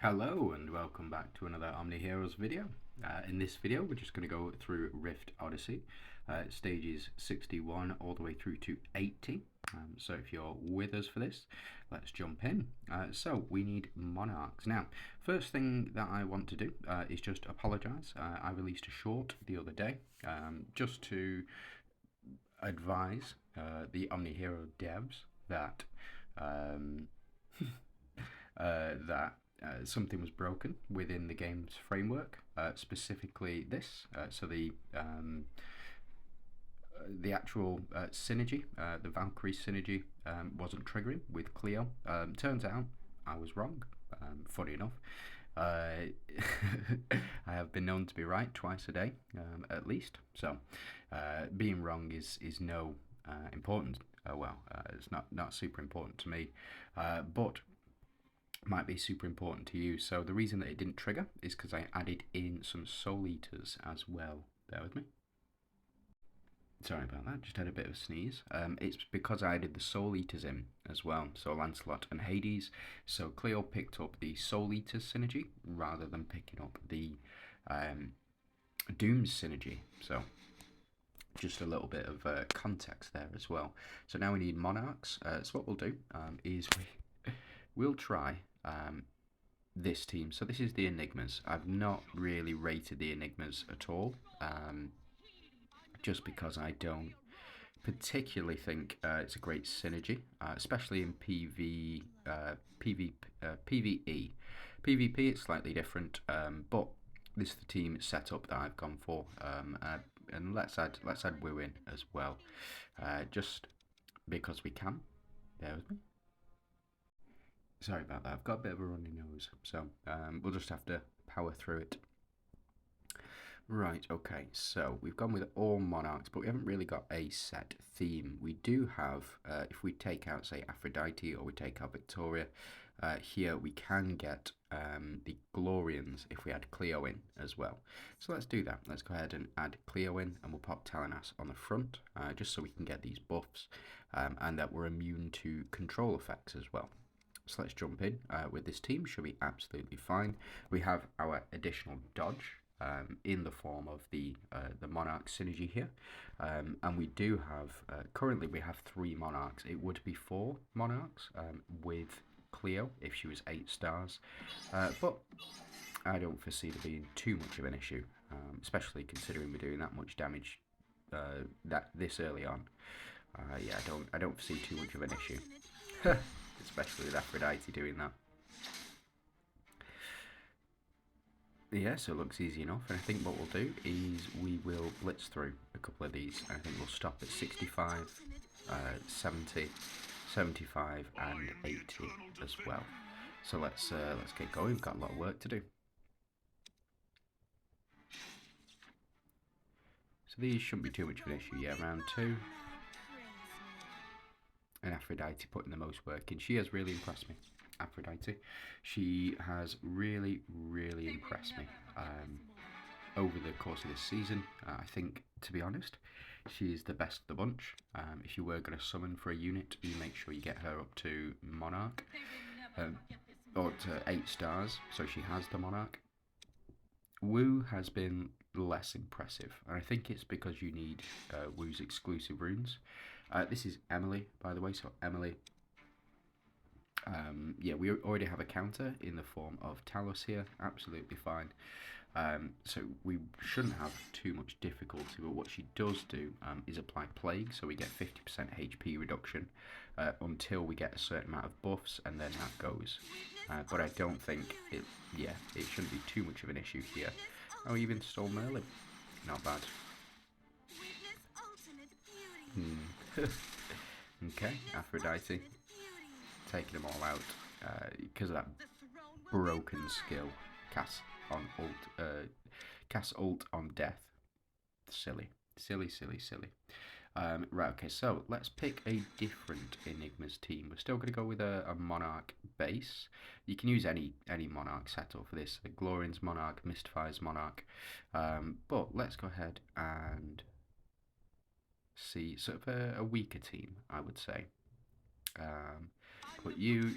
Hello and welcome back to another OMNIHEROES video. In this video we're just going to go through Rift Odyssey, stages 61 all the way through to 80. So if you're with us for this, let's jump in. So we need monarchs. Now, first thing that I want to do is just apologise. I released a short the other day just to advise the OMNIHERO devs that something was broken within the game's framework, specifically this. So the actual synergy, the Valkyrie synergy, wasn't triggering with Cleo. Turns out I was wrong. Funny enough, I have been known to be right twice a day, at least. So being wrong is no important. It's not super important to me, but might be super important to you. So the reason that it didn't trigger is because I added in some Soul Eaters as well. Bear with me. Sorry about that, just had a bit of a sneeze. It's because I added the Soul Eaters in as well, so Lancelot and Hades. So Cleo picked up the Soul Eaters synergy rather than picking up the Doom's synergy. So just a little bit of context there as well. So now we need monarchs. So what we'll do is we'll try this team. So this is the Enigmas. I've not really rated the Enigmas at all, just because I don't particularly think it's a great synergy, especially in PvE. PvP it's slightly different, but this is the team setup that I've gone for, and let's add Wu in as well, just because we can. Bear with me. Sorry about that, I've got a bit of a runny nose, so we'll just have to power through it. Right, okay, so we've gone with all monarchs, but we haven't really got a set theme. We do have, if we take out, say, Aphrodite, or we take out Victoria, here we can get the Glorians if we add Cleo in as well. So let's do that. Let's go ahead and add Cleo in, and we'll pop Telenas on the front, just so we can get these buffs, and that we're immune to control effects as well. So let's jump in with this team. Should be absolutely fine. We have our additional dodge in the form of the monarch synergy here, and we do have currently we have 3 monarchs. It would be 4 monarchs with Cleo if she was 8 stars, but I don't foresee there being too much of an issue, especially considering we're doing that much damage this early on. Yeah, I don't foresee too much of an issue. Especially with Aphrodite doing that. Yeah, so it looks easy enough, and I think what we'll do is we will blitz through a couple of these, and I think we'll stop at 65, 70, 75, and 80 as well. So let's get going. We've got a lot of work to do. So these shouldn't be too much of an issue. Yeah, round 2. And Aphrodite putting the most work in. She has really impressed me. Aphrodite, she has really impressed me over the course of this season. I think, to be honest, she's the best of the bunch. If you were going to summon for a unit, you make sure you get her up to Monarch, or to 8 stars, so she has the Monarch. Wu has been less impressive, and I think it's because you need Wu's exclusive runes. This is Emily, by the way, so Emily, yeah, we already have a counter in the form of Talos here, absolutely fine. So we shouldn't have too much difficulty, but what she does do is apply Plague, so we get 50% HP reduction until we get a certain amount of buffs, and then that goes. But I don't think it shouldn't be too much of an issue here. Oh, even stole Merlin. Not bad. Okay, Aphrodite. Taking them all out because of that broken skill. Cast ult on death. Silly. Right, okay, so let's pick a different Enigmas team. We're still going to go with a Monarch base. You can use any Monarch setup for this. A Glorian's Monarch, Mystfires Monarch. But let's go ahead and see sort of a weaker team, I would say. But you,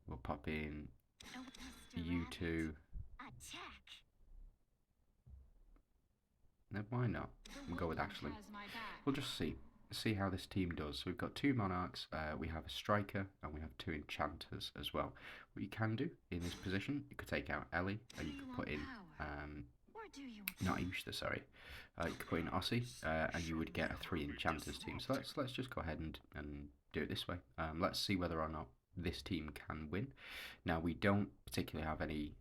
We'll pop in you two. No, why not? We'll go with Ashley. We'll just see how this team does. So we've got 2 monarchs, we have a striker, and we have 2 enchanters as well. What you can do in this position, you could take out Ellie, and you could put in not Ishta, sorry. You could put in Ossie, and you would get a 3 enchanters team. So let's just go ahead and do it this way. Let's see whether or not this team can win. Now, we don't particularly have any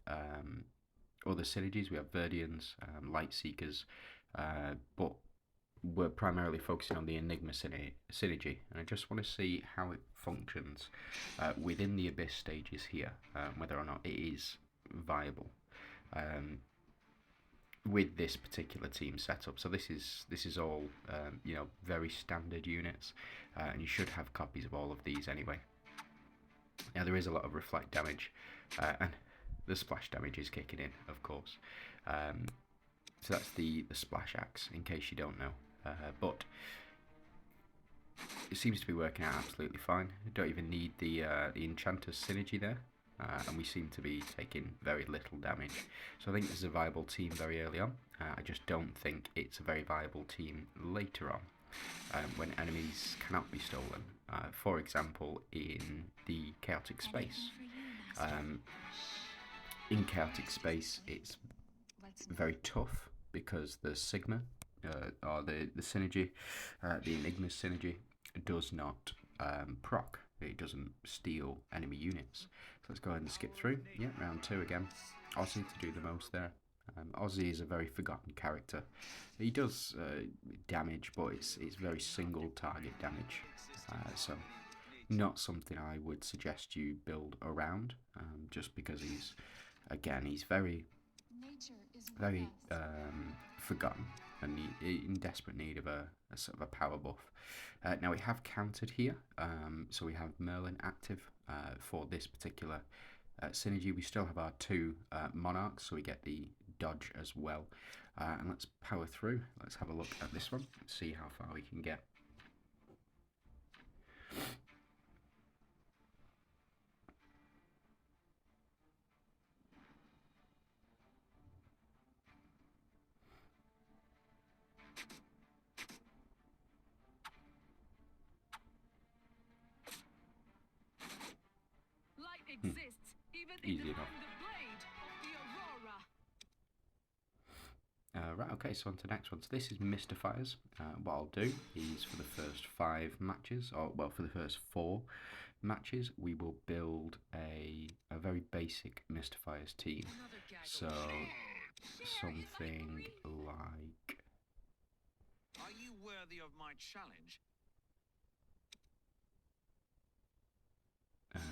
other synergies. We have Verdians, Light Seekers, but we're primarily focusing on the Enigma synergy, and I just want to see how it functions within the Abyss stages here, whether or not it is viable with this particular team setup. So this is all you know, very standard units, and you should have copies of all of these anyway. Now there is a lot of reflect damage, and the splash damage is kicking in, of course. So that's the splash axe, in case you don't know. But it seems to be working out absolutely fine. You don't even need the Enchanter's synergy there, and we seem to be taking very little damage. So I think this is a viable team very early on. I just don't think it's a very viable team later on, when enemies cannot be stolen. For example, in the Chaotic Space. In Chaotic Space, it's very tough because the Sigma, or the synergy, the Enigma synergy, does not proc. It doesn't steal enemy units. So let's go ahead and skip through. Yeah, round 2 again. Ozzy to do the most there. Ozzy is a very forgotten character. He does damage, but it's very single target damage. So not something I would suggest you build around, just because he's very forgotten and in desperate need of a sort of a power buff. Now we have countered here, so we have Merlin active for this particular synergy. We still have our 2 monarchs, so we get the dodge as well. And let's power through. Let's have a look at this one and see how far we can get. Easy enough. Right, okay, so on to the next one. So this is Mystifiers. What I'll do is for the first 5 matches, or well, for the first 4 matches, we will build a very basic Mystifiers team. So something like... Are you worthy of my challenge?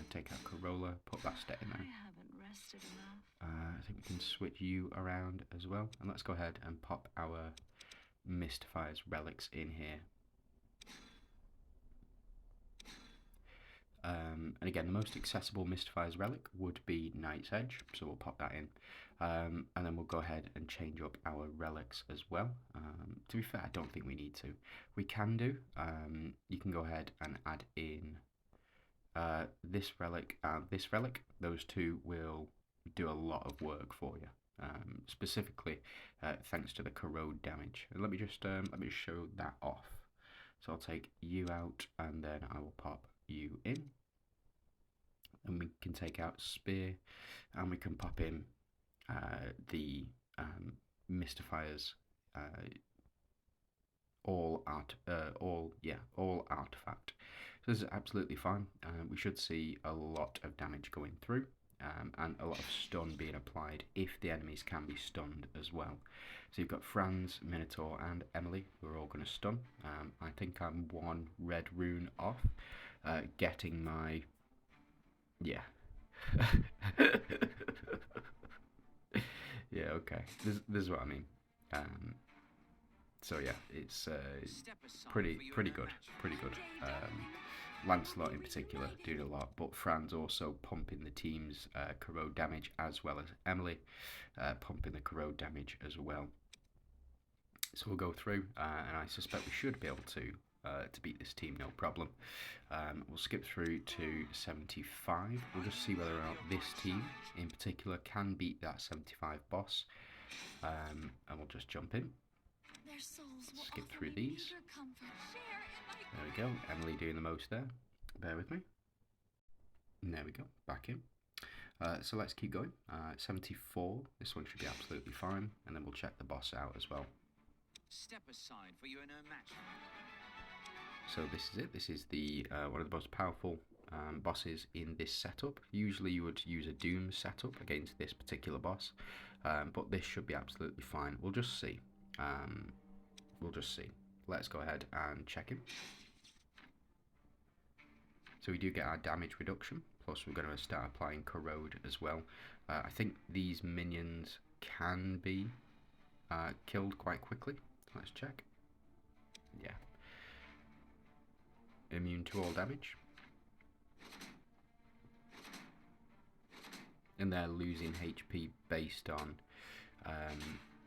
Take out Corolla, put Bastet in there. I haven't rested enough. I think we can switch you around as well. And let's go ahead and pop our Mystifiers relics in here. And again, the most accessible Mystifiers relic would be Knight's Edge, so we'll pop that in. And then we'll go ahead and change up our relics as well. To be fair, I don't think we need to. We can do. You can go ahead and add in this relic and this relic. Those 2 will do a lot of work for you, specifically thanks to the corrode damage. And let me just show that off. So I'll take you out, and then I will pop you in, and we can take out Spear, and we can pop in the Mystifiers all artifact. So this is absolutely fine. We should see a lot of damage going through, and a lot of stun being applied if the enemies can be stunned as well. So you've got Franz, Minotaur, and Emily, who are all going to stun. I think I'm 1 red rune off getting my... yeah. Yeah, okay. This is what I mean. So yeah, it's pretty good. Lancelot in particular doing a lot, but Fran's also pumping the team's corrode damage, as well as Emily pumping the corrode damage as well. So we'll go through, and I suspect we should be able to to beat this team, no problem. We'll skip through to 75. We'll just see whether or not this team in particular can beat that 75 boss. And we'll just jump in. Skip through these. There we go. Emily doing the most there. Bear with me. There we go. Back in. So let's keep going. 74. This one should be absolutely fine. And then we'll check the boss out as well. Step aside, for you are no match. So this is it. This is the one of the most powerful bosses in this setup. Usually you would use a Doom setup against this particular boss, but this should be absolutely fine. We'll just see. We'll just see. Let's go ahead and check him. So we do get our damage reduction, plus we're going to start applying corrode as well. I think these minions can be killed quite quickly. Let's check. Yeah. Immune to all damage. And they're losing HP based on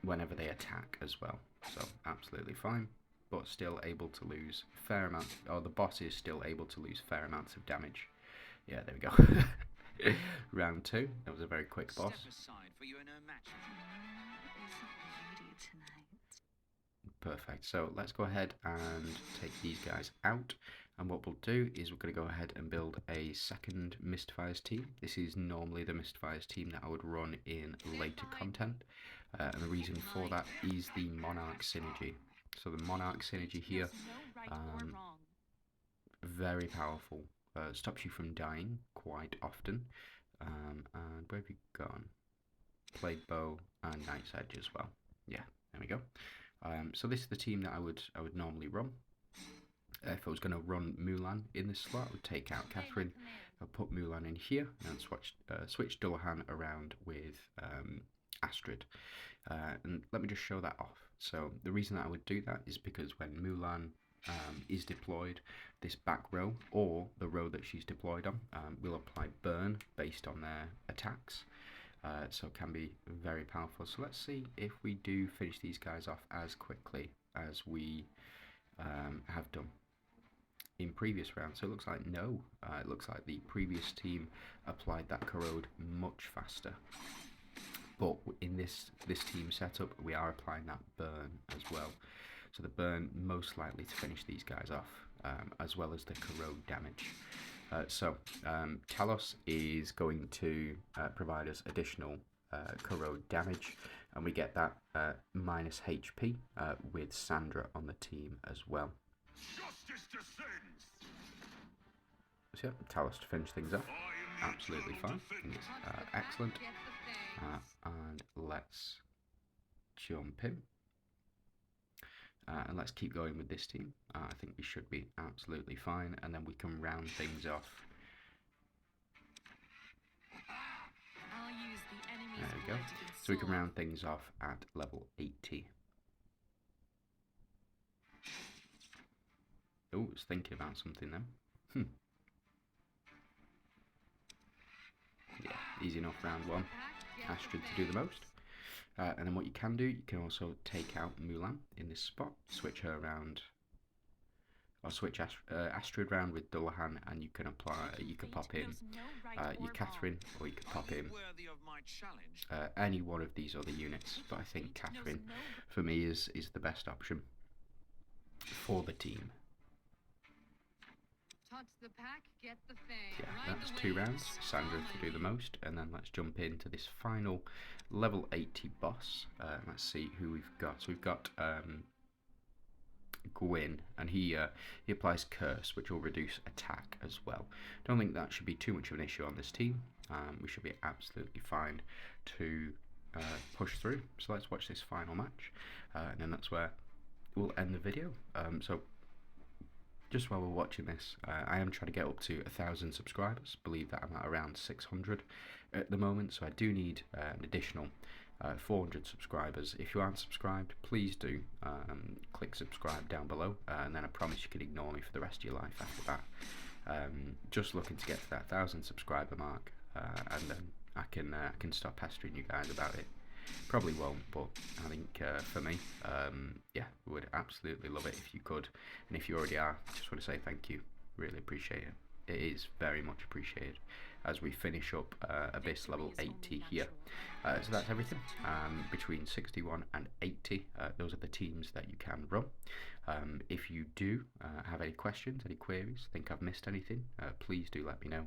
whenever they attack as well. So absolutely fine, but still able to lose fair amounts, or the boss is still able to lose fair amounts of damage. Yeah, there we go. Round 2. That was a very quick boss. Step aside, for you are no match. Perfect. So let's go ahead and take these guys out. And what we'll do is we're going to go ahead and build a second Mystifiers team. This is normally the Mystifiers team that I would run in later content. And the reason for that is the Monarch synergy. So the Monarch synergy here, very powerful. Stops you from dying quite often. And where have you gone? Plague Bow and Knight's Edge as well. Yeah, there we go. So this is the team that I would normally run. If I was going to run Mulan in this slot, I would take out Catherine, I'll put Mulan in here, and switch Dullahan around with Astrid. And let me just show that off. So the reason that I would do that is because when Mulan is deployed, this back row, or the row that she's deployed on, will apply burn based on their attacks. So it can be very powerful. So let's see if we do finish these guys off as quickly as we have done in previous rounds. So it looks like no. It looks like the previous team applied that corrode much faster. But in this team setup, we are applying that burn as well. So the burn most likely to finish these guys off, as well as the corrode damage. Talos is going to provide us additional corrode damage, and we get that minus HP with Sandra on the team as well. So yeah, Talos to finish things off, absolutely fine. It's excellent. And let's jump in. And let's keep going with this team. I think we should be absolutely fine, and then we can round things off. There we go. So we can round things off at level 80. Oh, it's thinking about something then. Yeah, easy enough round 1. Astrid to do the most. And then what you can do, you can also take out Mulan in this spot, switch her around, or switch Astrid round with Dullahan, and you can apply, you can pop in your Catherine, or you can pop in any one of these other units. But I think Catherine, for me, is the best option for the team. Yeah, that's 2 rounds. Sandra to do the most, and then let's jump into this final level 80 boss. Let's see who we've got. So we've got Gwyn, and he applies Curse, which will reduce attack as well. Don't think that should be too much of an issue on this team. We should be absolutely fine to push through. So let's watch this final match, and then that's where we'll end the video. So just while we're watching this, I am trying to get up to 1,000 subscribers. Believe that I'm at around 600 at the moment, so I do need an additional 400 subscribers. If you aren't subscribed, please do click subscribe down below, and then I promise you can ignore me for the rest of your life after that. Just looking to get to that 1,000 subscriber mark, and then I can stop pestering you guys about it. Probably won't, but I think for me, yeah, would absolutely love it if you could. And if you already are, I just want to say thank you. Really appreciate it. It is very much appreciated as we finish up Abyss level 80 here. So that's everything. Between 61 and 80, those are the teams that you can run. If you do have any questions, any queries, think I've missed anything, please do let me know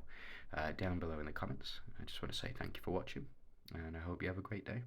down below in the comments. I just want to say thank you for watching, and I hope you have a great day.